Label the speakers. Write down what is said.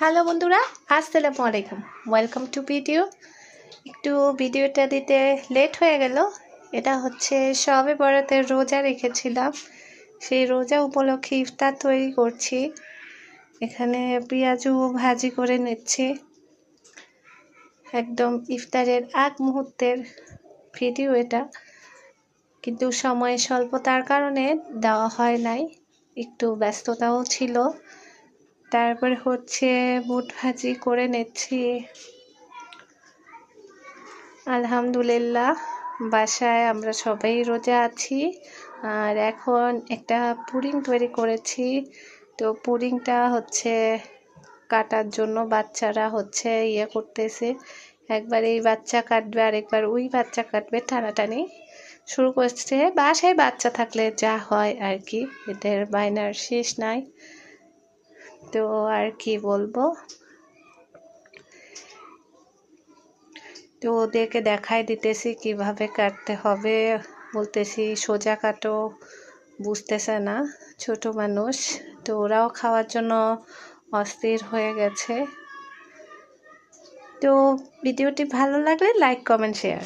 Speaker 1: Hello বন্ধুরা, আসসালামু আলাইকুম। Welcome to video. একটু ভিডিওটা দিতে লেট হয়ে গেল। এটা হচ্ছে শবে বরাতের রোজা রেখেছিলাম, সেই রোজা উপলক্ষে ইফতার তৈরি করছি। এখানে পেঁয়াজু ভাজি করে নিচ্ছি। একদম ইফতারের আগ মুহূর্তের ভিডিও এটা, কিন্তু সময় স্বল্পতার কারণে দেওয়া হয় নাই, একটু ব্যস্ততাও ছিল। তারপরে হচ্ছে বুট ভাজি করে নিচ্ছি। আলহামদুলিল্লাহ, বাসায় আমরা সবাই রোজা আছি। আর এখন একটা পুডিং তৈরি করেছি। তো পুডিংটা হচ্ছে কাটার জন্য বাচ্চারা হচ্ছে করতেছে, একবার এই বাচ্চা কাটবে আর একবার ওই বাচ্চা কাটবে, টানাটানি শুরু করছে। বাসায় বাচ্চা থাকলে যা হয় আর কি, এদের বায়নার শেষ নাই। তো আর কি বলবো, তো ওদেরকে দেখাই দিতেছি কিভাবে কাটতে হবে, বলতেছি সোজা কাটো, বুঝতেছে না, ছোট মানুষ। তো ওরাও খাওয়ার জন্য অস্থির হয়ে গেছে। তো ভিডিওটি ভালো লাগলে লাইক, কমেন্ট, শেয়ার।